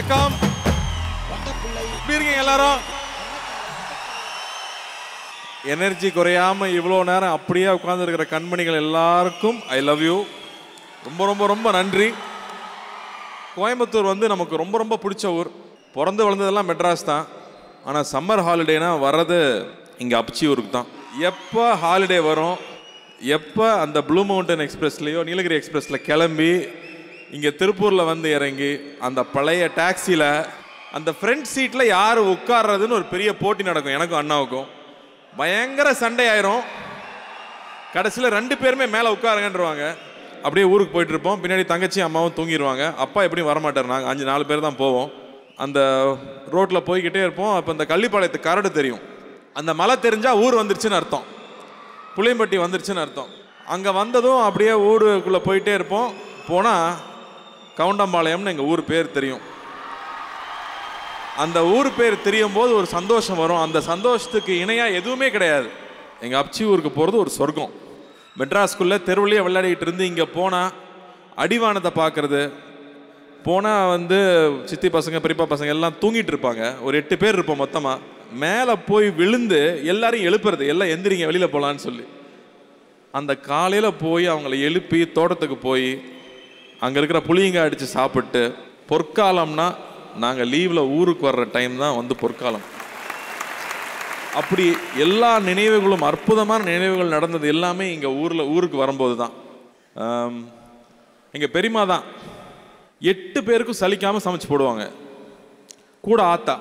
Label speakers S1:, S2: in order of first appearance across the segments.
S1: வணக்கம். எப்படி இருக்கீங்க எல்லாரும்? எனர்ஜி குறையாம இவ்வளோ நேரம் அப்படியே உட்கார்ந்துருக்கிற கண்மணிகள் எல்லாருக்கும் ஐ லவ் யூ. ரொம்ப ரொம்ப ரொம்ப நன்றி. கோயம்புத்தூர் வந்து நமக்கு ரொம்ப ரொம்ப பிடிச்ச ஊர். பிறந்து வளர்ந்ததெல்லாம் மெட்ராஸ் தான். ஆனால் சம்மர் ஹாலிடேனா வர்றது இங்கே அப்ச்சி ஊருக்கு தான். எப்போ ஹாலிடே வரும், எப்போ அந்த ப்ளூ மவுண்டன் எக்ஸ்பிரஸ்லேயோ நீலகிரி எக்ஸ்பிரஸில் கிளம்பி இங்கே திருப்பூரில் வந்து இறங்கி அந்த பழைய டாக்ஸியில் அந்த ஃப்ரண்ட் சீட்டில் யார் உட்கார்றதுன்னு ஒரு பெரிய போட்டி நடக்கும். எனக்கும் அண்ணாவுக்கும் பயங்கர சண்டை ஆயிரும். கடைசியில் 2 பேருமே மேலே உட்காருங்கன்றவாங்க. அப்படியே ஊருக்கு போயிட்டு இருப்போம். பின்னாடி தங்கச்சி அம்மாவும் தூங்கிடுவாங்க. அப்பா எப்படியும் வரமாட்டார். நாங்கள் 5-4 பேர் தான் போவோம். அந்த ரோட்டில் போய்கிட்டே இருப்போம். அப்போ இந்த கள்ளிப்பாளையத்து கரடு தெரியும். அந்த மலை தெரிஞ்சால் ஊர் வந்துருச்சுன்னு அர்த்தம், புளியம்பட்டி வந்துருச்சுன்னு அர்த்தம். அங்கே வந்ததும் அப்படியே ஊருக்குள்ளே போயிட்டே இருப்போம். போனால் கவுண்டம்பாளையம்னு எங்கள் ஊர் பேர் தெரியும். அந்த ஊர் பேர் தெரியும் போது ஒரு சந்தோஷம் வரும். அந்த சந்தோஷத்துக்கு இணையாக எதுவுமே கிடையாது. எங்கள் அப்ச்சி ஊருக்கு போகிறது ஒரு சொர்க்கம். மெட்ராஸ்குள்ளே தெருவிலேயே விளையாடிட்டு இருந்து இங்கே போனால் அடிவானத்தை பார்க்குறது. போனால் வந்து சித்தி பசங்க பெரியப்பா பசங்க எல்லாம் தூங்கிட்டு இருப்பாங்க. ஒரு 8 பேர் இருப்போம் மொத்தமாக. மேலே போய் விழுந்து எல்லாரையும் எழுப்புறது, எல்லாம் எந்திரிங்க வெளியில் போகலான்னு சொல்லி. அந்த காலையில் போய் அவங்கள எழுப்பி தோட்டத்துக்கு போய் அங்கே இருக்கிற புளியங்க அடித்து சாப்பிட்டு, பொற்காலம்னா நாங்கள் லீவில் ஊருக்கு வர்ற டைம் தான் வந்து பொற்காலம். அப்படி எல்லா நினைவுகளும், அற்புதமான நினைவுகள் நடந்தது எல்லாமே இங்கே ஊருக்கு வரும்போது தான். எங்கள் பெரியம்மா தான் 8 பேருக்கும் சலிக்காமல் சமைச்சு போடுவாங்க. கூட ஆத்தா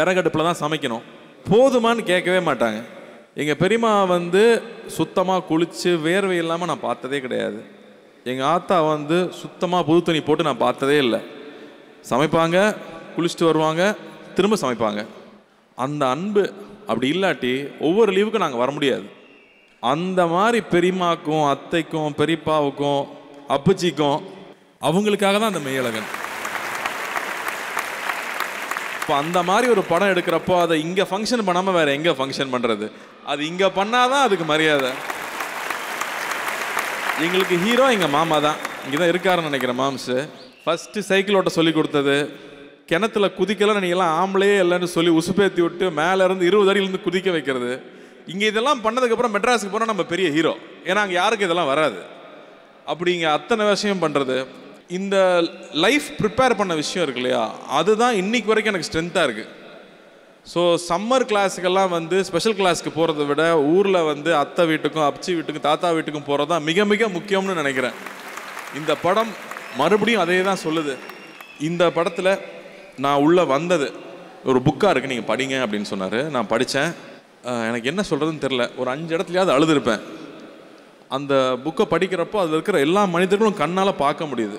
S1: விறகடுப்பில் தான் சமைக்கணும். போதுமான்னு கேட்கவே மாட்டாங்க. எங்கள் பெரியம்மா வந்து சுத்தமாக குளித்து வேர்வை இல்லாமல் நான் பார்த்ததே கிடையாது. எங்கள் ஆத்தா வந்து சுத்தமாக புது துணி போட்டு நான் பார்த்ததே இல்லை. சமைப்பாங்க, குளிச்சுட்டு வருவாங்க, திரும்ப சமைப்பாங்க. அந்த அன்பு அப்படி இல்லாட்டி ஒவ்வொரு லீவுக்கும் நாங்கள் வர முடியாது. அந்த மாதிரி பெரியம்மாக்கும் அத்தைக்கும் பெரியப்பாவுக்கும் அப்பச்சிக்கும் அவங்களுக்காக தான் அந்த மெய்யழகன். இப்போ அந்த மாதிரி ஒரு படம் எடுக்கிறப்போ அதை இங்கே ஃபங்க்ஷன் பண்ணாமல் வேறு எங்கே ஃபங்க்ஷன் பண்ணுறது? அது இங்கே பண்ணாதான் அதுக்கு மரியாதை. எங்களுக்கு ஹீரோ எங்கள் மாமா தான். இங்கே தான் இருக்காருன்னு நினைக்கிறேன் மாம்ஸு. ஃபஸ்ட்டு சைக்கிள் ஓட்ட சொல்லி கொடுத்தது, கிணத்துல குதிக்கலாம் நீங்கள்லாம் ஆம்பளையே இல்லைன்னு சொல்லி உசுப்பேற்றி விட்டு மேலேருந்து 20 அடியிலேருந்து குதிக்க வைக்கிறது. இங்கே இதெல்லாம் பண்ணதுக்கப்புறம் மெட்ராஸுக்கு போனால் நம்ம பெரிய ஹீரோ. ஏன்னா அங்கே யாருக்கும் இதெல்லாம் வராது. அப்படி இங்கே அத்தனை விஷயம் பண்ணுறது, இந்த லைஃப் ப்ரிப்பேர் பண்ண விஷயம் இருக்கு இல்லையா, அதுதான் இன்றைக்கு வரைக்கும் எனக்கு ஸ்ட்ரென்த்தாக இருக்குது. ஸோ சம்மர் கிளாஸுக்கெல்லாம் வந்து ஸ்பெஷல் கிளாஸுக்கு போகிறத விட ஊரில் வந்து அத்தை வீட்டுக்கும் அப்ச்சி வீட்டுக்கும் தாத்தா வீட்டுக்கும் போகிறது தான் மிக மிக முக்கியம்னு நினைக்கிறேன். இந்த படம் மறுபடியும் அதே தான் சொல்லுது. இந்த படத்தில் நான் உள்ளே வந்தது ஒரு புக்காக இருக்குது, நீங்கள் படிங்க அப்படின்னு சொன்னார். நான் படித்தேன். எனக்கு என்ன சொல்கிறதுன்னு தெரில. ஒரு 5 இடத்துலையாவது அழுதுருப்பேன். அந்த புக்கை படிக்கிறப்போ அதில் இருக்கிற எல்லா மனிதர்களும் கண்ணால் பார்க்க முடியுது.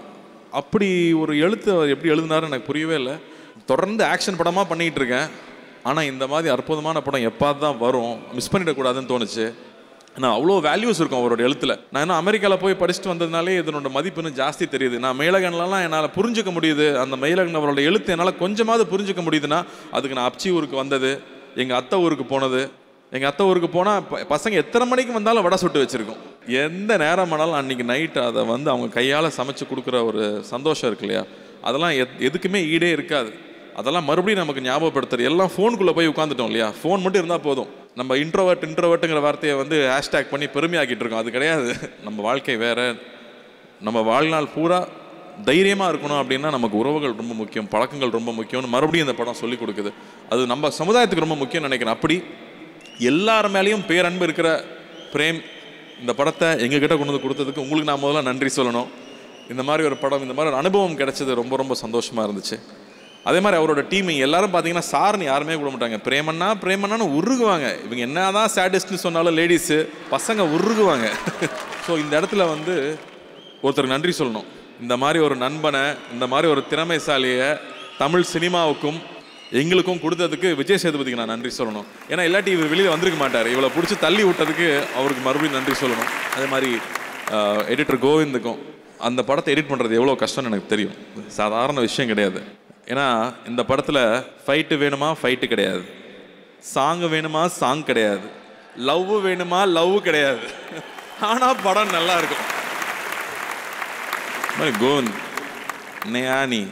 S1: அப்படி ஒரு எழுத்து எப்படி எழுதினாருன்னு எனக்கு புரியவே இல்லை. தொடர்ந்து ஆக்ஷன் படமாக பண்ணிகிட்டு இருக்கேன். ஆனால் இந்த மாதிரி அற்புதமான படம் எப்பாவது தான் வரும், மிஸ் பண்ணிடக்கூடாதுன்னு தோணுச்சு. ஆனால் அவ்வளோ வேல்யூஸ் இருக்கும் அவரோட எழுத்தில். நான் இன்னும் அமெரிக்காவில் போய் படிச்சுட்டு வந்ததுனாலே இதனோட மதிப்பு இன்னும் ஜாஸ்தி தெரியுது. நான் மெய்யழகன்லாம் என்னால் புரிஞ்சிக்க முடியுது. அந்த மெய்யழகன் அவரோட எழுத்து என்னால் கொஞ்சமாவது புரிஞ்சிக்க முடியுதுன்னா அதுக்கு நான் அப்ச்சி ஊருக்கு வந்தது, எங்கள் அத்தை ஊருக்கு போனது. எங்கள் அத்தை ஊருக்கு போனால் பசங்க எத்தனை மணிக்கு வந்தாலும் வடை சுட்டு வச்சுருக்கோம். எந்த நேரம் ஆனாலும் அன்றைக்கி நைட்டு அதை வந்து அவங்க கையால் சமைச்சு கொடுக்குற ஒரு சந்தோஷம் இருக்கு இல்லையா, அதெல்லாம் எதுக்குமே ஈடே இருக்காது. அதெல்லாம் மறுபடியும் நமக்கு ஞாபகப்படுத்துறது. எல்லாம் ஃபோனுக்குள்ளே போய் உட்காந்துட்டோம் இல்லையா, ஃபோன் மட்டும் இருந்தால் போதும். நம்ம இன்ட்ரோவர்ட்டுங்கிற வார்த்தையை வந்து ஹேஷ்டேக் பண்ணி பெருமையாக்கிட்டு இருக்கோம். அது கிடையாது. நம்ம வாழ்க்கை வேறு. நம்ம வாழ்நாள் பூரா தைரியமாக இருக்கணும் அப்படின்னா நமக்கு உறவுகள் ரொம்ப முக்கியம், பழக்கங்கள் ரொம்ப முக்கியம்னு மறுபடியும் இந்த படம் சொல்லிக் கொடுக்குது. அது நம்ம சமுதாயத்துக்கு ரொம்ப முக்கியம்னு நினைக்கிறேன். அப்படி எல்லார் மேலேயும் பேரன்பு இருக்கிற பிரேம் இந்த படத்தை எங்ககிட்ட கொண்டு வந்து கொடுத்ததுக்கு உங்களுக்கு நான் முதல்ல நன்றி சொல்லணும். இந்த மாதிரி ஒரு படம், இந்த மாதிரி ஒரு அனுபவம் கிடைச்சது ரொம்ப ரொம்ப சந்தோஷமாக இருந்துச்சு. அதே மாதிரி அவரோட டீம் எல்லாரும் பார்த்தீங்கன்னா சார்னு யாருமே கூட மாட்டாங்க. பிரேமண்ணான்னு உருகுவாங்க. இவங்க என்ன தான் சேடிஸ்ட்னு சொன்னாலும் லேடிஸு பசங்க உருகுவாங்க. ஸோ இந்த இடத்துல வந்து ஒருத்தருக்கு நன்றி சொல்லணும். இந்த மாதிரி ஒரு நண்பனை, இந்த மாதிரி ஒரு திறமைசாலியை தமிழ் சினிமாவுக்கும் எங்களுக்கும் கொடுத்ததுக்கு விஜய் சேதுபதிக்கு நான் நன்றி சொல்லணும். ஏன்னா இல்லாட்டி இவர் வெளியில் வந்திருக்க மாட்டார். இவளை பிடிச்சி தள்ளி விட்டதுக்கு அவருக்கு மறுபடியும் நன்றி சொல்லணும். அதே மாதிரி எடிட்டர் கோவிந்துக்கும். அந்த படத்தை எடிட் பண்ணுறது எவ்வளோ கஷ்டம்னு எனக்கு தெரியும். சாதாரண விஷயம் கிடையாது. ஏன்னா இந்த படத்தில் ஃபைட்டு வேணுமா ஃபைட்டு கிடையாது, சாங்கு வேணுமா சாங் கிடையாது, லவ் வேணுமா லவ் கிடையாது. ஆனால் படம் நல்லா இருக்கும். கோவிந்த், நயானி,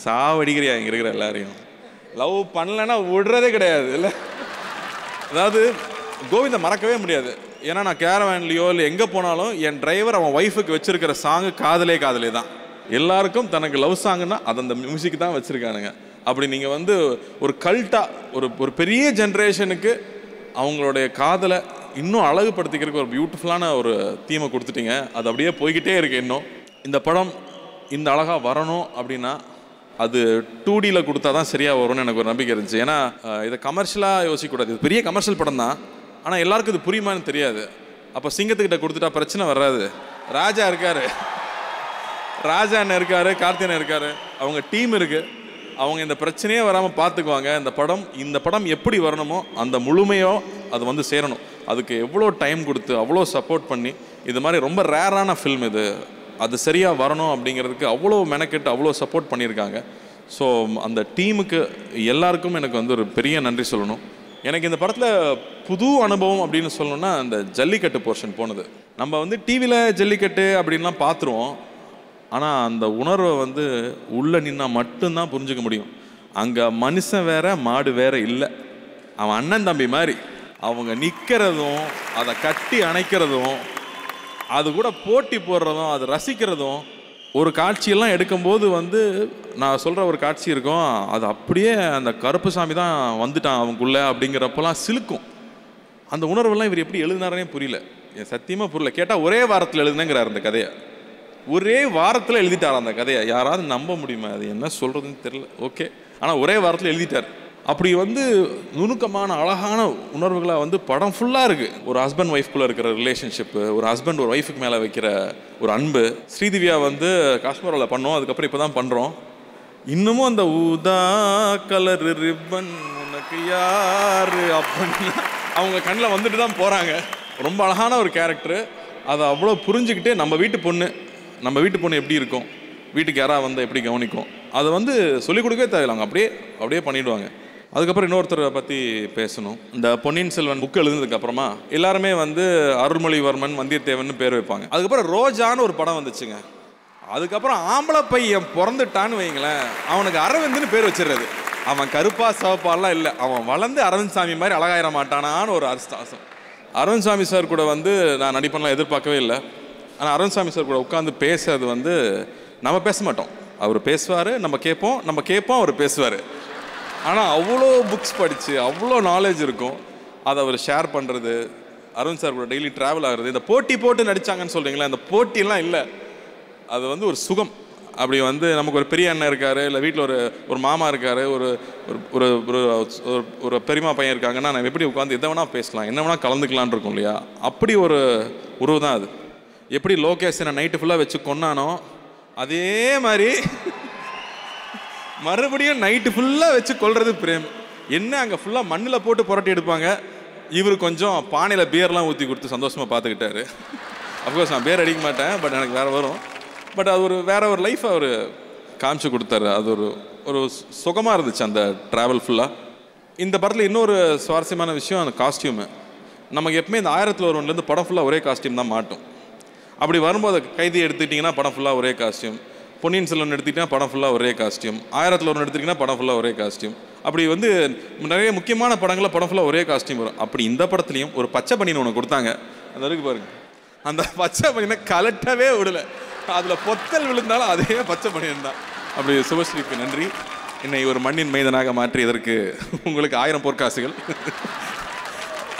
S1: சாவடிக்கிறியா இங்கே இருக்கிற எல்லாரையும். லவ் பண்ணலைன்னா விடுறதே கிடையாது இல்லை. அதாவது கோவிந்தை மறக்கவே முடியாது. ஏன்னா நான் கேரவேன்லையோ இல்லை எங்கே போனாலும் என் டிரைவர் அவன் ஒய்ஃபுக்கு வச்சுருக்கிற சாங்கு காதலே காதலே தான். எல்லாருக்கும் தனக்கு லவ் சாங்குன்னா அது அந்த மியூசிக் தான் வச்சுருக்கானுங்க. அப்படி நீங்கள் வந்து ஒரு கல்ட்டாக ஒரு பெரிய ஜென்ரேஷனுக்கு அவங்களுடைய காதலை இன்னும் அழகுபடுத்திக்கிறதுக்கு ஒரு பியூட்டிஃபுல்லான ஒரு தீமை கொடுத்துட்டீங்க. அது அப்படியே போய்கிட்டே இருக்கு. இன்னும் இந்த படம் இந்த அழகாக வரணும் அப்படின்னா அது 2Dயில் கொடுத்தா தான் சரியாக வரும்னு எனக்கு ஒரு நம்பிக்கை இருந்துச்சு. ஏன்னா இதை கமர்ஷியலாக யோசிக்கக்கூடாது. இது பெரிய கமர்ஷியல் படம் தான், ஆனால் எல்லாருக்கும் இது புரியுமான்னு தெரியாது. அப்போ சிங்கத்துக்கிட்ட கொடுத்துட்டா பிரச்சனை வராது. ராஜா இருக்கார், ராஜா அண்ணன் இருக்கார், கார்த்தியன் இருக்கார், அவங்க டீம் இருக்குது. அவங்க இந்த பிரச்சனையே வராமல் பார்த்துக்குவாங்க. இந்த படம் எப்படி வரணுமோ அந்த முழுமையோ அது வந்து சேரணும். அதுக்கு எவ்வளோ டைம் கொடுத்து அவ்வளோ சப்போர்ட் பண்ணி இது மாதிரி ரொம்ப ரேரான ஃபில்ம் இது, அது சரியாக வரணும் அப்படிங்கிறதுக்கு அவ்வளோ மெனக்கெட்டு அவ்வளோ சப்போர்ட் பண்ணியிருக்காங்க. ஸோ அந்த டீமுக்கு எல்லாருக்கும் எனக்கு வந்து ஒரு பெரிய நன்றி சொல்லணும். எனக்கு இந்த படத்தில் புது அனுபவம் அப்படின்னு சொல்லணும்னா அந்த ஜல்லிக்கட்டு போர்ஷன் போனது. நம்ம வந்து டிவியில் ஜல்லிக்கட்டு அப்படின்லாம் பார்த்துருவோம், ஆனால் அந்த உணர்வை வந்து உள்ளே நின்னால் மட்டும்தான் புரிஞ்சுக்க முடியும். அங்கே மனுஷன் வேற மாடு வேற இல்லை. அவன் அண்ணன் தம்பி மாதிரி அவங்க நிற்கிறதும் அதை கட்டி அணைக்கிறதும் அது கூட போட்டி போடுறதும் அது ரசிக்கிறதும் ஒரு காட்சியெல்லாம் எடுக்கும்போது வந்து நான் சொல்கிற ஒரு காட்சி இருக்கும், அது அப்படியே அந்த கருப்புசாமி தான் வந்துட்டான் அவங்களுக்குள்ளே அப்படிங்கிறப்பெல்லாம் சிலுக்கும். அந்த உணர்வெல்லாம் இவர் எப்படி எழுதினாரே புரியல, என் சத்தியமாக புரியல. கேட்டால் ஒரே வாரத்தில் எழுதுனேங்கிறார் அந்த கதையை. ஒரே வாரத்தில் எழுதிட்டார் அந்த கதையை. யாராவது நம்ப முடியுமா? அது என்ன சொல்கிறதுன்னு தெரியல. ஓகே, ஆனால் ஒரே வாரத்தில் எழுதிட்டார். அப்படி வந்து நுணுக்கமான அழகான உணர்வுகளாக வந்து படம் ஃபுல்லாக இருக்குது. ஒரு ஹஸ்பண்ட் ஒய்ஃப்குள்ளே இருக்கிற ரிலேஷன்ஷிப்பு, ஒரு ஹஸ்பண்ட் ஒரு ஒய்ஃபுக்கு மேலே வைக்கிற ஒரு அன்பு. ஸ்ரீதிவ்யா வந்து காஷ்மீரில் பண்ணோம், அதுக்கப்புறம் இப்போ தான் பண்ணுறோம். இன்னமும் அந்த ஊதா கலர் ரிப்பன் உனக்கு யாரு அப்படின்னு அவங்க கண்ணில் வந்துட்டு தான் போகிறாங்க. ரொம்ப அழகான ஒரு கேரக்டரு. அதை அவ்வளோ புரிஞ்சுக்கிட்டு நம்ம வீட்டு பொண்ணு எப்படி இருக்கும், வீட்டுக்கு யாராவது வந்து எப்படி கவனிக்கும், அதை வந்து சொல்லிக் கொடுக்கவே தேவையில்லை, அப்படியே பண்ணிவிடுவாங்க. அதுக்கப்புறம் இன்னொருத்தரை பற்றி பேசணும். இந்த பொன்னியின் செல்வன் புக் எழுதுனதுக்கப்புறமா எல்லாருமே வந்து அருள்மொழிவர்மன் வந்தியத்தேவன் பேர் வைப்பாங்க. அதுக்கப்புறம் ரோஜான்னு ஒரு படம் வந்துச்சுங்க. அதுக்கப்புறம் ஆம்பளை பையன் பிறந்துட்டான்னு வைங்களேன், அவனுக்கு அரவிந்துன்னு பேர் வச்சிடுறது. அவன் கருப்பா சிவப்பாலாம் இல்லை, அவன் வளர்ந்து அரவிந்த் சாமி மாதிரி அழகாயிர மாட்டானான்னு ஒரு அர்த்தம். அரவிந்த் சாமி சார் கூட வந்து நான் நடிப்பெல்லாம் எதிர்பார்க்கவே இல்லை. ஆனால் அரவிந்த் சாமி சார் கூட உட்காந்து பேசுறது வந்து நம்ம பேச மாட்டோம், அவர் பேசுவார், நம்ம கேட்போம் அவர் பேசுவார். ஆனால் அவ்வளோ புக்ஸ் படித்து அவ்வளோ நாலேஜ் இருக்கும். அதை அவர் ஷேர் பண்ணுறது, அரவிந்த் சார் கூட டெய்லி ட்ராவல் ஆகுறது. இந்த போட்டி போட்டு நடித்தாங்கன்னு சொல்கிறீங்களா, அந்த போட்டியெல்லாம் இல்லை, அது வந்து ஒரு சுகம். அப்படி வந்து நமக்கு ஒரு பெரிய அண்ணன் இருக்கார், இல்லை வீட்டில் ஒரு மாமா இருக்கார், ஒரு ஒரு ஒரு பெரியமா பையன் இருக்காங்கன்னா நம்ம எப்படி உட்காந்து எதை வேணால் பேசலாம், என்ன வேணால் கலந்துக்கலான் இருக்கும் இல்லையா. அப்படி ஒரு உறவு தான் அது. எப்படி லோகேஷனை நைட்டு ஃபுல்லாக வச்சு கொண்டானோ அதே மாதிரி மறுபடியும் நைட்டு ஃபுல்லாக வச்சு கொள்வது பிரேம். என்ன அங்கே ஃபுல்லாக மண்ணில் போட்டு புரட்டி எடுப்பாங்க, இவர் கொஞ்சம் பானையில் பியர்லாம் ஊற்றி கொடுத்து சந்தோஷமாக பார்த்துக்கிட்டாரு. அஃப்கோர்ஸ் நான் பேர் அடிக்க மாட்டேன், பட் எனக்கு வேறு வரும். பட் அது வேற ஒரு லைஃப் அவர் காமிச்சு கொடுத்தாரு. அது ஒரு சுகமாக இருந்துச்சு அந்த ட்ராவல் ஃபுல்லாக. இந்த படத்தில் இன்னொரு சுவாரஸ்யமான விஷயம் அந்த காஸ்டியூமு. நமக்கு எப்பவுமே இந்த 1001 படம் ஃபுல்லாக ஒரே காஸ்டியூம் தான் மாட்டும். அப்படி வரும்போது கைதி எடுத்துக்கிட்டிங்கன்னா படம் ஃபுல்லாக ஒரே காஸ்டியூம், பொன்னியின் செல்வன் எடுத்துக்கிட்டிங்கன்னா படம் ஃபுல்லாக ஒரே காஸ்டியூம், 1001 எடுத்துக்கிட்டிங்கன்னா படம் ஃபுல்லாக ஒரே காஸ்டியூம். அப்படி வந்து நிறைய முக்கியமான படங்களில் படம் ஃபுல்லாக ஒரே காஸ்டியூம் வரும். அப்படி இந்த படத்துலையும் ஒரு பச்சை பனியன் ஒன்று கொடுத்தாங்க. அந்த இருக்கு பாருங்க, அந்த பச்சை பனியனை கலட்டவே விடலை. அதில் பொத்தல் விழுந்தாலும் அதே பச்சை பனியன் தான். அப்படி சுபஸ்ரீக்கு நன்றி, என்னை ஒரு மண்ணின் மைதனாக மாற்றி இதற்கு உங்களுக்கு 1000 பொற்காசுகள்.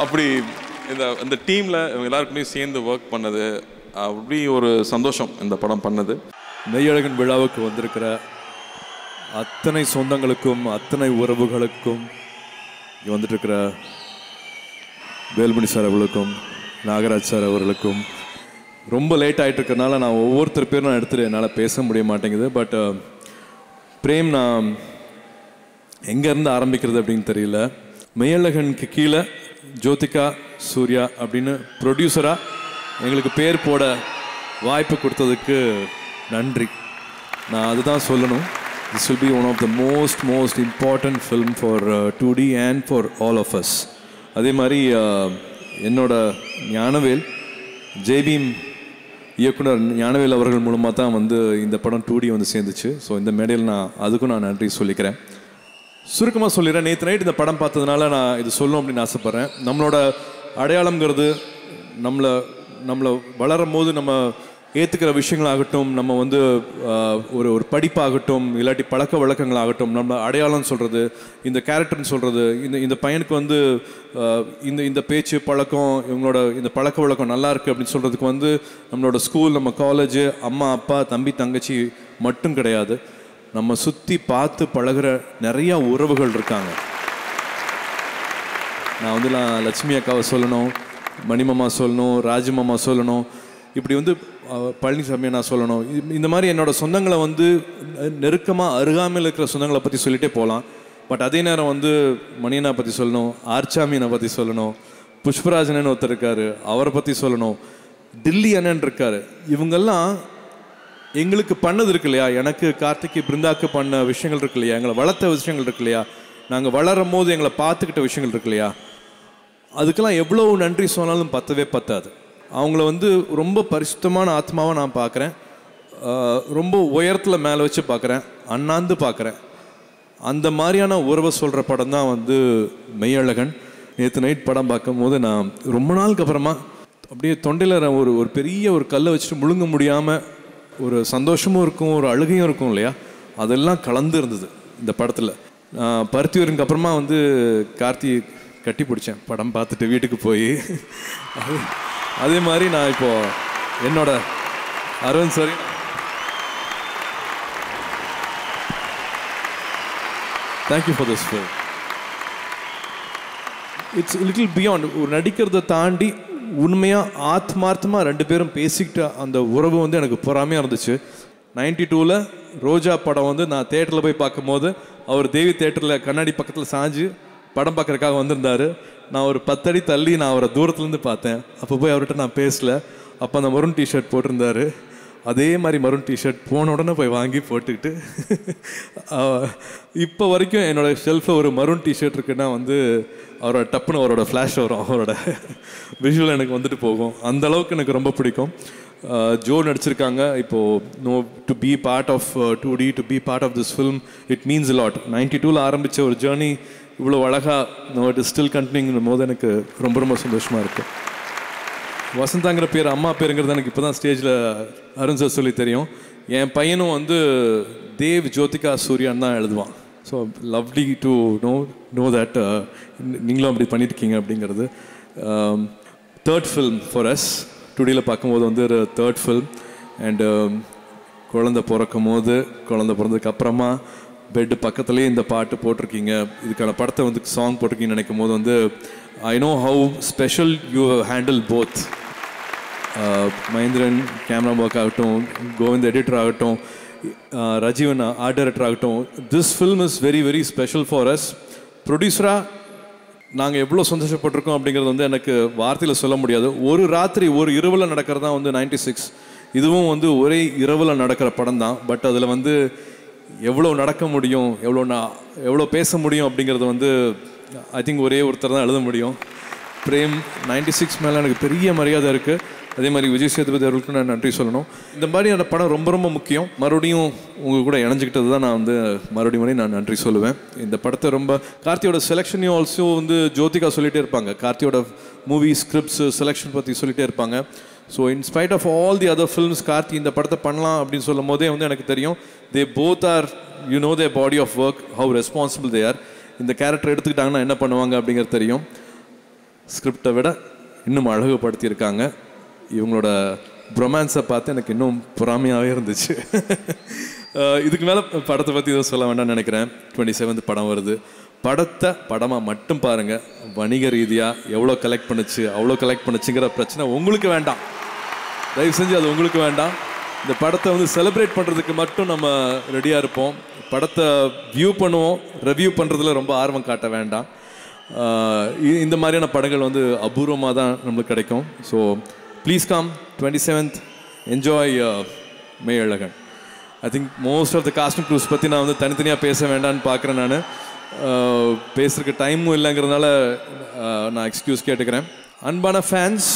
S1: அப்படி இந்த டீமில் எல்லாருக்குமே சேர்ந்து ஒர்க் பண்ணது அப்படி ஒரு சந்தோஷம் இந்த படம் பண்ணது.
S2: மெய்யழகன் விழாவுக்கு வந்திருக்கிற அத்தனை சொந்தங்களுக்கும் அத்தனை உறவுகளுக்கும், இங்கே வந்துட்டு இருக்கிற வேல்மணி சார் அவர்களுக்கும் நாகராஜ் சார் அவர்களுக்கும், ரொம்ப லேட் ஆகிட்டு இருக்கிறனால நான் ஒவ்வொருத்தர் பேரும் நான் எடுத்துகிட்டு என்னால் பேச முடிய மாட்டேங்குது. பட் பிரேம், நான் எங்கேருந்து ஆரம்பிக்கிறது அப்படின்னு தெரியல. மெய்யழகனுக்கு கீழே ஜோதிகா சூர்யா அப்படின்னு ப்ரொடியூசராக எங்களுக்கு பேர் போட வாய்ப்பு கொடுத்ததுக்கு நன்றி. நான் அதுதான் சொல்லணும். This will be one of the most important film for 2D and for all of us. அதே மாதிரி என்னோட ஞானவேல் ஜெய்பீம் இயக்குனர் ஞானவேல் அவர்கள் மூலமாக தான் வந்து இந்த படம் 2D வந்து சேர்ந்துச்சு. ஸோ இந்த மேடையில் அதுக்கும் நான் நன்றி சொல்லிக்கிறேன். சுருக்கமாக சொல்லிடுறேன். நேற்று நைட் இந்த படம் பார்த்ததுனால நான் இது சொல்லணும் அப்படின்னு ஆசைப்பட்றேன். நம்மளோட அடையாளங்கிறது நம்மளை வளரும் போது நம்ம ஏற்றுக்கிற விஷயங்களாகட்டும், நம்ம வந்து ஒரு படிப்பாகட்டும், இல்லாட்டி பழக்க வழக்கங்களாகட்டும், நம்ம அடையாளம் சொல்கிறது, இந்த கேரக்டர்னு சொல்கிறது, இந்த பையனுக்கு வந்து இந்த பேச்சு பழக்கம், இவங்களோட இந்த பழக்க வழக்கம் நல்லா இருக்குது அப்படின்னு சொல்கிறதுக்கு வந்து நம்மளோட ஸ்கூல், நம்ம காலேஜு, அம்மா அப்பா தம்பி தங்கச்சி மட்டும் கிடையாது. நம்ம சுற்றி பார்த்து பழகிற நிறையா உறவுகள் இருக்காங்க. நான் வந்து லட்சுமி அக்காவை சொல்லணும், மணிமாமா சொல்லணும், ராஜமாமா சொல்லணும், இப்படி வந்து பழனிசாமியை நான் சொல்லணும். இந்த மாதிரி என்னோடய சொந்தங்களை வந்து நெருக்கமாக அருகாமையில் இருக்கிற சொந்தங்களை பற்றி சொல்லிகிட்டே போகலாம். பட் அதே நேரம் வந்து மணியனை பற்றி சொல்லணும், ஆர்ச்சாமியனை பற்றி சொல்லணும், புஷ்பராஜனன்னு ஒருத்தர் இருக்கார் அவரை பற்றி சொல்லணும், டில்லி அண்ணன் இருக்கார். இவங்கெல்லாம் எங்களுக்கு பண்ணது இருக்கு இல்லையா, எனக்கு கார்த்திக்கு பிருந்தாக்கு பண்ண விஷயங்கள் இருக்கு இல்லையா, எங்களை வளர்த்த விஷயங்கள் இருக்கு இல்லையா, நாங்கள் வளரும் போது எங்களை பார்த்துக்கிட்ட விஷயங்கள் இருக்கு இல்லையா, அதுக்கெல்லாம் எவ்வளோ நன்றி சொன்னாலும் பத்தவே பத்தாது. அவங்கள வந்து ரொம்ப பரிசுத்தமான ஆத்மாவை நான் பார்க்குறேன். ரொம்ப உயரத்தில் மேலே வச்சு பார்க்குறேன், அண்ணாந்து பார்க்குறேன். அந்த மாதிரியான உறவை சொல்கிற படம் தான் வந்து மெய்யழகன். நேற்று நைட் படம் பார்க்கும் போது நான் ரொம்ப நாளுக்கு அப்புறமா அப்படியே தொண்டையில் ஒரு பெரிய ஒரு கல்லை வச்சுட்டு முழுங்க முடியாமல் ஒரு சந்தோஷமும் இருக்கும், ஒரு அழுகையும் இருக்கும் இல்லையா, அதெல்லாம் கலந்து இருந்தது இந்த படத்தில். பருத்தியூருக்கு அப்புறமா வந்து கார்த்தி கட்டி பிடிச்சேன் படம் பார்த்துட்டு வீட்டுக்கு போய். அதே மாதிரி நான் இப்போது என்னோட Aravind sorry thank you for this film. It's little beyond. ஒரு நடிக்கிறத தாண்டி உண்மையாக ஆத்மார்த்தமாக ரெண்டு பேரும் பேசிக்கிட்ட அந்த உறவு வந்து எனக்கு பொறாமையாக இருந்துச்சு. 92ல் ரோஜா படம் வந்து நான் தேட்டரில் போய் பார்க்கும்போது அவர் தேவி தேட்டரில் கண்ணாடி பக்கத்தில் சாஞ்சு படம் பார்க்குறதுக்காக வந்திருந்தார். நான் ஒரு 10 அடி தள்ளி நான் அவரை தூரத்துலேருந்து பார்த்தேன். அப்போ போய் அவர்கிட்ட நான் பேசலை. அப்போ அந்த மரூன் டிஷர்ட் போட்டிருந்தார். அதே மாதிரி மரூன் டிஷர்ட் போன உடனே போய் வாங்கி போட்டுக்கிட்டு இப்போ வரைக்கும் என்னோடய ஷெல்ஃபில் ஒரு மரூன் டிஷர்ட் இருக்குன்னா வந்து அவரோட டப்புன்னு அவரோட ஃப்ளாஷ் வரும், அவரோட விஷுவல் எனக்கு வந்துட்டு போகும். அந்த அளவுக்கு எனக்கு ரொம்ப பிடிக்கும். ஜோ நடிச்சிருக்காங்க. இப்போது to be part of 2D, to be part of this film, it means lot. 92ல் ஆரம்பித்த ஒரு ஜேர்னி இவ்வளோ அழகாக இட் இஸ் ஸ்டில் கண்டினியூங்கும் போது எனக்கு ரொம்ப ரொம்ப சந்தோஷமாக இருக்குது. வசந்தாங்கிற பேர் அம்மா பேருங்கிறது எனக்கு இப்போ தான் ஸ்டேஜில் அருண் சார் சொல்லி தெரியும். என் பையனும் வந்து தேவ் ஜோதிகா சூர்யான்னு தான் எழுதுவான். So lovely to know that நீங்களும் அப்படி பண்ணியிருக்கீங்க அப்படிங்கிறது. Third film for us. 2Dயில் பார்க்கும்போது வந்து ஒரு தேர்ட் ஃபில்ம். அண்டு குழந்தை பிறந்ததுக்கு அப்புறமா பெட்டு பக்கத்துலேயே இந்த பாட்டு போட்டிருக்கீங்க. இதுக்கான படத்தை வந்து சாங் போட்டிருக்கீங்கன்னு நினைக்கும் போது வந்து I know how special you handle both. Mahendran camera work ஆகட்டும், கோவிந்த் எடிட்டர் ஆகட்டும், ரஜீவன் ஆர்ட் டைரக்டர் ஆகட்டும், this film is very very special for us. ப்ரொடியூசராக நாங்கள் எவ்வளோ சந்தோஷப்பட்டிருக்கோம் அப்படிங்கிறது வந்து எனக்கு வார்த்தையில் சொல்ல முடியாது. ஒரு ராத்திரி ஒரு இரவில் நடக்கிறது தான் வந்து 96. இதுவும் வந்து ஒரே இரவில் நடக்கிற படம் தான். பட் அதில் வந்து எவ்வளோ நடக்க முடியும், எவ்வளோ பேச முடியும் அப்படிங்கிறது வந்து ஐ திங்க் ஒரே ஒருத்தர் தான் எழுத முடியும். பிரேம் 96 மேலே எனக்கு பெரிய மரியாதை இருக்குது. அதே மாதிரி விஜய் சேதுபதி அவர்களுக்கு நான் நன்றி சொல்லணும். இந்த மாதிரியான படம் ரொம்ப ரொம்ப முக்கியம். மறுபடியும் உங்கள் கூட இணைஞ்சிக்கிட்டது தான் நான் வந்து மறுபடியும் நான் நன்றி சொல்லுவேன். இந்த படத்தை ரொம்ப கார்த்தியோட செலெக்ஷனையும் ஆல்சோ வந்து ஜோதிகா சொல்லிகிட்டே இருப்பாங்க. கார்த்தியோட மூவி ஸ்கிரிப்ட்ஸ் செலெக்ஷன் பற்றி சொல்லிகிட்டே இருப்பாங்க. So inspite of all the other films Karthi இந்த படத்தை பண்ணலாம் அப்படின்னு சொல்லும் போதே வந்து எனக்கு தெரியும் they both are their body of work, how responsible they are. இந்த கேரக்டர் எடுத்துக்கிட்டாங்கன்னா என்ன பண்ணுவாங்க அப்படிங்கிறது தெரியும். ஸ்கிரிப்டை விட இன்னும் அழகுபடுத்தியிருக்காங்க. இவங்களோட ரொமான்ஸை பார்த்து எனக்கு இன்னும் பொறாமையாகவே இருந்துச்சு. இதுக்கு மேலே படத்தை பற்றி எதுவும் சொல்ல வேண்டாம்னு நினைக்கிறேன். 27th படம் வருது. படத்தை படமாக மட்டும் பாருங்கள். வணிக ரீதியாக எவ்வளோ கலெக்ட் பண்ணுச்சுங்கிற பிரச்சனை உங்களுக்கு வேண்டாம். தயவு செஞ்சு அது உங்களுக்கு வேண்டாம். இந்த படத்தை வந்து செலிப்ரேட் பண்ணுறதுக்கு மட்டும் நம்ம ரெடியாக இருப்போம். படத்தை வியூ பண்ணுவோம், ரிவ்யூ பண்ணுறதுல ரொம்ப ஆர்வம் காட்ட வேண்டாம். இந்த மாதிரியான படங்கள் வந்து அபூர்வமாக தான் நம்மளுக்கு கிடைக்கும். So please come 27th, enjoy Meiyazhagan. I think most of the casting crews பற்றி நான் வந்து தனித்தனியாக பேச வேண்டான்னு பார்க்குறேன். நான் பேசுறதுக்கு டைமும் இல்லைங்கிறதுனால நான் எக்ஸ்கியூஸ் கேட்டுக்கிறேன். அன்பான ஃபேன்ஸ்,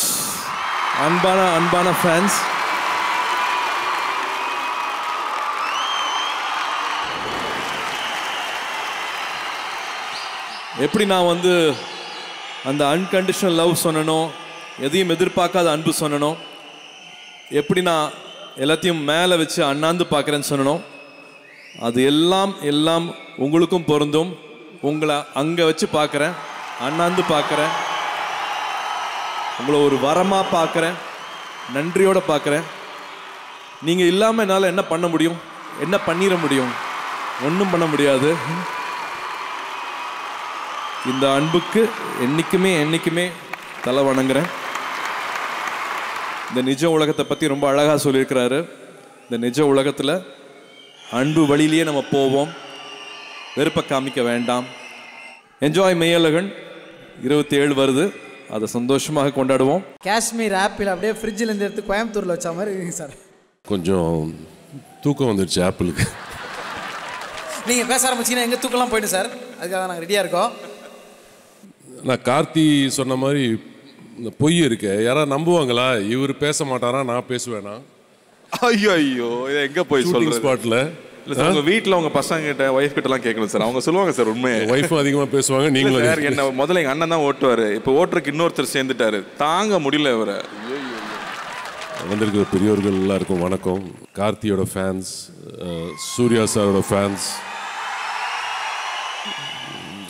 S2: எப்படி நான் வந்து அந்த அன்கண்டிஷனல் லவ் சொன்னனோ, எதையும் எதிர்பார்க்காத அன்பு சொன்னனோ, எப்படி நான் எல்லாத்தையும் மேலே வச்சு அண்ணாந்து பார்க்குறேன்னு சொன்னனோ, அது எல்லாம் உங்களுக்கும் பொருந்தும். உங்களை அங்கே வச்சு பார்க்குறேன், அண்ணாந்து பார்க்குறேன், உங்களை ஒரு வரமாக பார்க்குறேன், நன்றியோடு பார்க்குறேன். நீங்கள் இல்லாமல் என்னால் என்ன பண்ண முடியும்? என்ன பண்ணிட முடியும்? ஒன்றும் பண்ண முடியாது. இந்த அன்புக்கு என்றைக்குமே தலை வணங்குறேன். இந்த நிஜ உலகத்தை பற்றி ரொம்ப அழகாக சொல்லியிருக்கிறாரு. இந்த நிஜ உலகத்தில் அன்பு வழியிலேயே நம்ம போவோம், வெறுப்பை காமிக்க வேண்டாம். என்ஜாய் மெய்யழகன் 27 வருது, அதை சந்தோஷமாக கொண்டாடுவோம்.
S3: காஷ்மீர் ஆப்பிள் அப்படியே ஃப்ரிட்ஜில் இருந்து எடுத்து கோயம்புத்தூரில் வச்ச மாதிரி இருக்குங்க சார்.
S4: கொஞ்சம் தூக்கம் வந்துடுச்சு ஆப்பிளுக்கு.
S3: நீங்கள் பேச ஆரம்பிச்சிங்கன்னா எங்கே தூக்கலாம் போயிடும் சார். அதுக்காக நாங்கள் ரெடியாக இருக்கோம்.
S4: நான் கார்த்தி சொன்ன மாதிரி இந்த பொய் இருக்கு, யாராவது நம்புவாங்களா? இவர் பேச மாட்டாரா, நான் பேசுவேனா?
S1: ஐயோ இதை எங்க போய் சொல்றது?
S4: ஸ்பாட்ல
S1: இல்ல சார், உங்க வீட்டில் உங்க பசங்க கிட்ட ஒய்ஃப் கிட்ட எல்லாம் கேட்கணும் சார். அவங்க சொல்லுவாங்க சார் உண்மையை.
S4: ஒய்ஃபும் அதிகமாக பேசுவாங்க. நீங்களும்
S1: சார் என்ன முதல்ல எங்க அண்ணன் தான் ஓட்டுவாரு, இப்போ ஓட்டுறதுக்கு இன்னொருத்தர் சேர்ந்துட்டாரு, தாங்க முடியல இவரை.
S4: வந்திருக்கிற பெரியவர்கள் எல்லாருக்கும் வணக்கம். கார்த்தியோட ஃபேன்ஸ், சூர்யா சாரோட ஃபேன்ஸ்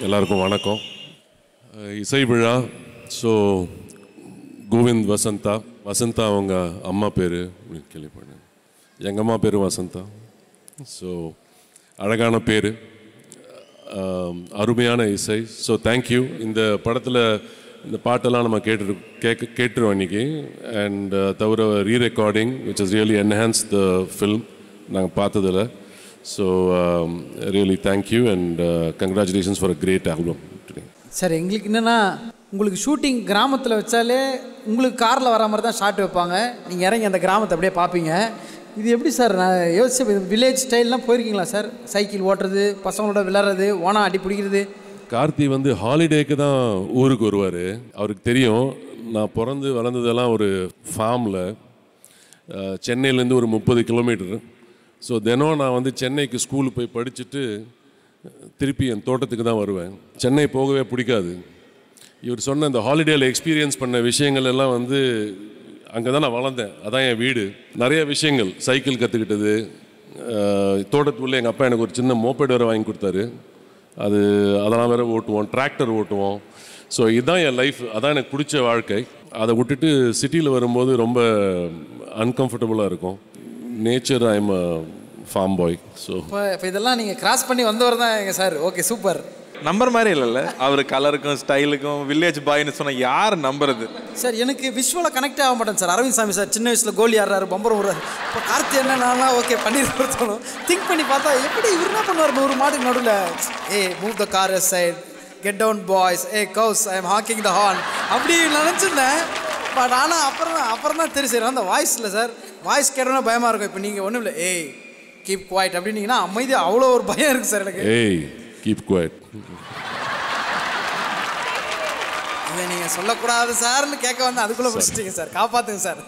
S4: எல்லாருக்கும் வணக்கம். இசை விழா. ஸோ கோவிந்த் வசந்தா அவங்க அம்மா பேர் கேள்விப்பட்டேன். எங்கள் அம்மா பேர் வசந்தா. ஸோ அழகான பேர், அருமையான இசை. So thank you. இந்த படத்தில் இந்த பாட்டெல்லாம் நம்ம கேட்டுருவோம் இன்னைக்கு. அண்ட் தவிர rerecording which is really enhance the film நாங்கள் பார்த்ததில். So really thank you and congratulations for a great album.
S3: Sir எங்களுக்கு என்னென்னா, உங்களுக்கு ஷூட்டிங் கிராமத்தில் வச்சாலே உங்களுக்கு காரில் வர மாதிரி தான் ஷாட் வைப்பாங்க. நீங்கள் இறங்கி அந்த கிராமத்தை அப்படியே பார்ப்பீங்க. இது எப்படி சார்? நான் யோசிச்சு வில்லேஜ் ஸ்டைல்லாம் போயிருக்கீங்களா சார்? சைக்கிள் ஓட்டுறது, பசங்களோட விளையாடுறது, ஓனா அடி பிடிக்கிறது.
S4: கார்த்தி வந்து ஹாலிடேக்கு தான் ஊருக்கு வருவார். அவருக்கு தெரியும் நான் பிறந்து வளர்ந்ததெல்லாம் ஒரு ஃபார்மில், சென்னையிலேருந்து ஒரு 30 கிலோமீட்டர். ஸோ தினம் நான் வந்து சென்னைக்கு ஸ்கூலுக்கு போய் படிச்சுட்டு திருப்பி என் தோட்டத்துக்கு தான் வருவேன். சென்னை போகவே பிடிக்காது. இவர் சொன்ன இந்த ஹாலிடேயில் எக்ஸ்பீரியன்ஸ் பண்ண விஷயங்கள் எல்லாம் வந்து அங்கே தான் நான் வளர்ந்தேன். அதான் என் வீடு. நிறைய விஷயங்கள், சைக்கிள் கற்றுக்கிட்டது, தோட்டத்துக்குள்ளே எங்கள் அப்பா எனக்கு ஒரு சின்ன மோப்பேட் வேறு வாங்கி கொடுத்தாரு. அதெல்லாம் வேறு ஓட்டுவோம், டிராக்டர் ஓட்டுவோம். ஸோ இதுதான் என் லைஃப், அதான் எனக்கு பிடிச்ச வாழ்க்கை. அதை விட்டுட்டு சிட்டியில் வரும்போது ரொம்ப அன்கம்ஃபர்டபுளாக இருக்கும். Nature, I am a farm boy. So
S3: இப்போ இதெல்லாம் நீங்கள் கிராஸ் பண்ணி வந்தவர் தான் எங்கள் சார். Okay, super.
S1: நம்பர் மாதிரி இல்லைல்ல அவர் கலருக்கும் ஸ்டைலுக்கும். வில்லேஜ் பாய்னு சொன்னால் யார் நம்புறது
S3: சார்? எனக்கு விஷுவலாக கனெக்ட் ஆக மாட்டேன் சார். அரவிந்த் சாமி சார் சின்ன வயசில் கோலி ஆடுறாரு, பம்பரம் விடுறாரு. இப்போ கார்த்தி என்னன்னா ஓகே பண்ணிருக்கணும். திங்க் பண்ணி பார்த்தா எப்படி இவர் என்ன பண்ணுவார்? 100 மாட்டுக்கு நடுவில், hey move the car side, get down boys, hey cows, I am honking the horn அப்படி நினச்சிருந்தேன். பட் ஆனால் அப்புறம் தான் தெரியும் சார் அந்த வாய்ஸ் இல்லை சார். வாய்ஸ் கேட்டோன்னா பயமாக இருக்கும். இப்போ நீங்கள் ஒன்றும் இல்லை, ஏய் கீப் குவாய்ட் அப்படின்னீங்கன்னா அமைதி, அவ்வளோ ஒரு பயம் இருக்குது சார் எனக்கு.
S4: ஏய் கீப் குவாய்ட்
S3: இதை நீங்கள் சொல்லக்கூடாது சார்னு கேட்க வந்து அதுக்குள்ளே முடிச்சிட்டீங்க சார். காப்பாற்றுங்க சார்.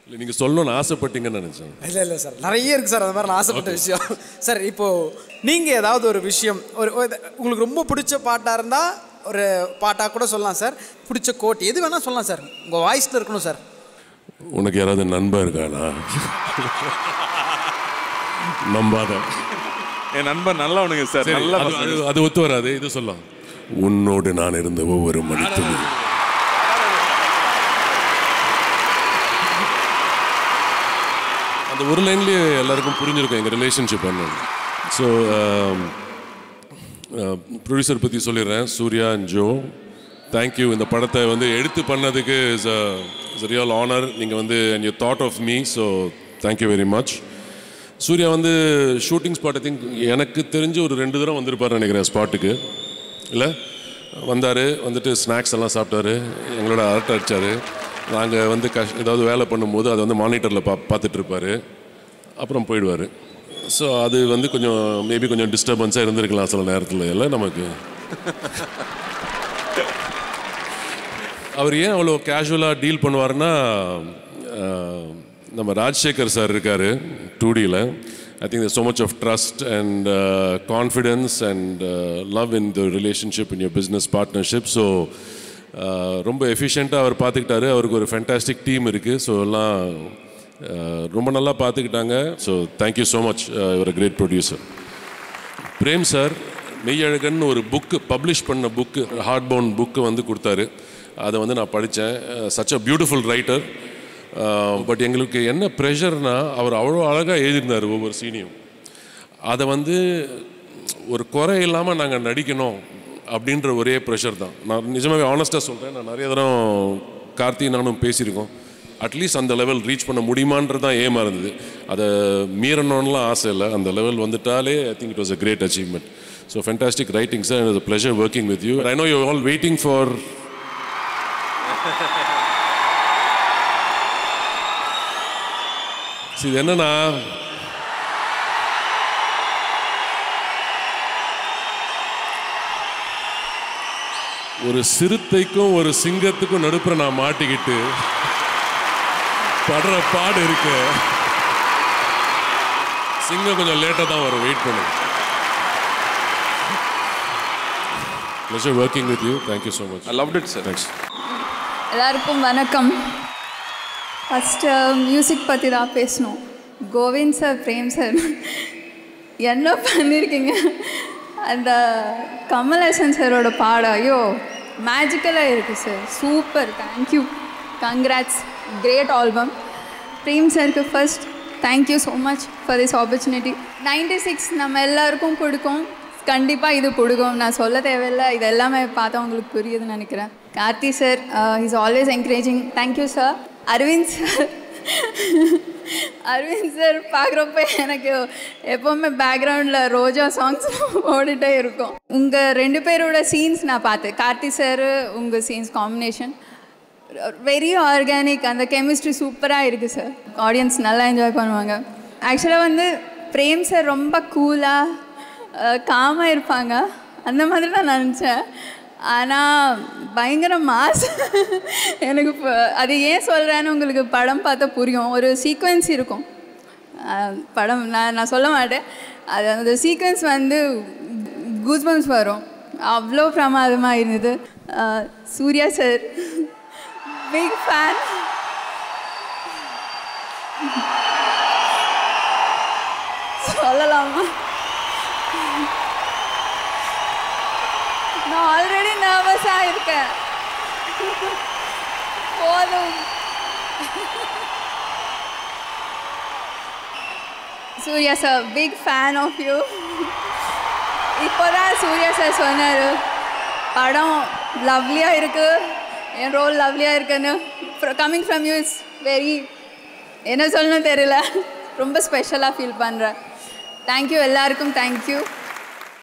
S4: இல்லை, நீங்கள் சொல்லணும்னு ஆசைப்பட்டீங்கன்னு நினச்சேன்.
S3: இல்லை சார், நிறைய இருக்குது சார் அது மாதிரி நான் ஆசைப்பட்ட விஷயம். சார் இப்போது நீங்கள் ஏதாவது ஒரு விஷயம், உங்களுக்கு ரொம்ப பிடிச்ச பாட்டாக இருந்தால் ஒரு பாட்டாக கூட சொல்லலாம் சார். பிடிச்ச கோட் எது வேணால் சொல்லலாம் சார். உங்கள் வாய்ஸில் இருக்கணும் சார்.
S4: உனக்கு யாராவது நண்பன் இருக்கானா? நம்பாத.
S1: என் நண்பன் நல்லவனுங்க சார். நல்லா
S4: அது ஒத்து வராது. இது சொல்லலாம், உன்னோடு நான் இருந்த ஒவ்வொரு மணித்துளி. அந்த ஒரு லைன்லேயே எல்லாருக்கும் புரிஞ்சிருக்கும் எங்கள் ரிலேஷன்ஷிப் என்ன. ஸோ ப்ரொடியூசர் பற்றி சொல்லிடுறேன், சூர்யா அண்ட் ஜோ. தேங்க்யூ. இந்த படத்தை வந்து எடுத்து பண்ணதுக்கு இஸ் ரியல் ஆனர். நீங்கள் வந்து and you thought of me. So thank you very much. Suriya வந்து ஷூட்டிங் ஸ்பாட் ஐ திங்க் எனக்கு தெரிஞ்சு ஒரு 2 தடவை வந்திருப்பார் நினைக்கிறேன் ஸ்பாட்டுக்கு. இல்லை, வந்துட்டு ஸ்நாக்ஸ் எல்லாம் சாப்பிட்டாரு, எங்களோட அரட்டை அடித்தார். நாங்கள் வந்து ஏதாவது வேலை பண்ணும்போது அதை வந்து மானிட்டரில் பார்த்துட்ருப்பார், அப்புறம் போயிடுவார். ஸோ அது வந்து கொஞ்சம் மேபி கொஞ்சம் டிஸ்டர்பன்ஸாக இருந்திருக்கலாம் சில நேரத்தில். இல்லை நமக்கு அவர் ஏன் அவ்வளோ கேஷுவலாக டீல் பண்ணுவார்னா, நம்ம ராஜசேகர் சார் இருக்கார் 2Dயில். I think there's so much of trust and confidence and love in the relationship in your business partnership. So ரொம்ப எஃபிஷியண்ட்டாக அவர் பார்த்துக்கிட்டாரு. அவருக்கு ஒரு ஃபேண்டாஸ்டிக் டீம் இருக்குது. ஸோ எல்லாம் ரொம்ப நல்லா பார்த்துக்கிட்டாங்க. So thank you so much. ஒரு great producer. Prem sir Meiyazhagan ஒரு புக்கு பப்ளிஷ் பண்ண புக்கு, ஹார்ட் பவுண்ட் புக்கு வந்து கொடுத்தாரு. அதை வந்து நான் படித்தேன். Such a beautiful writer. But எங்களுக்கு என்ன ப்ரெஷர்னா, அவர் அவ்வளோ அழகாக எழுதியிருந்தார் ஒவ்வொரு சீனியும். அதை வந்து ஒரு குறை இல்லாமல் நாங்கள் நடிக்கணும் அப்படின்ற ஒரே ப்ரெஷர் தான். நான் நிஜமாகவே ஆனஸ்ட்டாக சொல்கிறேன். நான் நிறைய தரம் கார்த்தி நானும் பேசியிருக்கோம். அட்லீஸ்ட் அந்த லெவல் ரீச் பண்ண முடியுமான்றது தான் ஏமாக இருந்தது. அதை மீறணும்லாம் ஆசை இல்லை. அந்த லெவல் வந்துட்டாலே I think it was a great achievement. So fantastic writing sir. It was a pleasure working with you. I know you all waiting for இது என்னன்னா, ஒரு சிறுத்தைக்கும் ஒரு சிங்கத்துக்கும் நடுப்புற நான் மாட்டிக்கிட்டு படுற பாடு இருக்கு. சிங்கம் கொஞ்சம் லேட்டாக தான் வரும், வெயிட் பண்ணு. Pleasure working with you. Thank you so much.
S1: I loved it, sir.
S4: Thanks.
S5: எல்லாருக்கும் வணக்கம். ஃபஸ்ட்டு மியூசிக் பற்றி தான் பேசணும். கோவிந்த் சார், பிரேம் சார் என்ன பண்ணியிருக்கீங்க. அந்த கமல்ஹாசன் சாரோட பாடம் ஐயோ மேஜிக்கலாக இருக்குது sir. Super, thank you, congrats, great album. Prem சாருக்கு first thank you so much for this opportunity. 96 நம்ம எல்லாருக்கும் கொடுக்கும், கண்டிப்பாக இது கொடுக்கும். நான் சொல்ல தேவையில்லை, இது எல்லாமே பார்த்தா உங்களுக்கு புரியுதுன்னு நினைக்கிறேன். Karthi sir is always encouraging. Thank you sir. Aravind sir, Aravind sir பார்க்குறப்ப எனக்கு எப்போவுமே பேக்ரவுண்டில் ரோஜா சாங்ஸ் ஓடிட்டே இருக்கும். உங்கள் 2 பேரோட சீன்ஸ் நான் பார்த்தேன். கார்த்தி சார் உங்கள் சீன்ஸ் காம்பினேஷன் வெரி ஆர்கானிக். அந்த கெமிஸ்ட்ரி சூப்பராக இருக்குது சார். ஆடியன்ஸ் நல்லா என்ஜாய் பண்ணுவாங்க. ஆக்சுவலாக வந்து பிரேம் சார் ரொம்ப கூலாக காமாக இருப்பாங்க, அந்த மாதிரி தான் நான் நினச்சேன். ஆனால் பயங்கர மாஸ். எனக்கு இப்போ அது ஏன் சொல்கிறேன்னு உங்களுக்கு படம் பார்த்தா புரியும். ஒரு சீக்வென்ஸ் இருக்கும் படம், நான் சொல்ல மாட்டேன். அது அந்த சீக்வென்ஸ் வந்து கூஸ்பம்ஸ் வரும், அவ்வளோ பிரமாதமாக இருந்தது. Suriya sir big fan. சொல்லலாமா? நான் ஆல்ரெடி நர்வஸாக இருக்கேன். போதும். Suriya sir big fan of you. இப்போ தான் சூர்யா சார் சொன்னார் படம் லவ்லியாக இருக்குது, என் ரோல் லவ்லியாக இருக்குன்னு. Coming from you is very, என்ன சொல்லணும் தெரியல, ரொம்ப ஸ்பெஷலாக ஃபீல் பண்ணுறேன். தேங்க்யூ எல்லாருக்கும், தேங்க்யூ.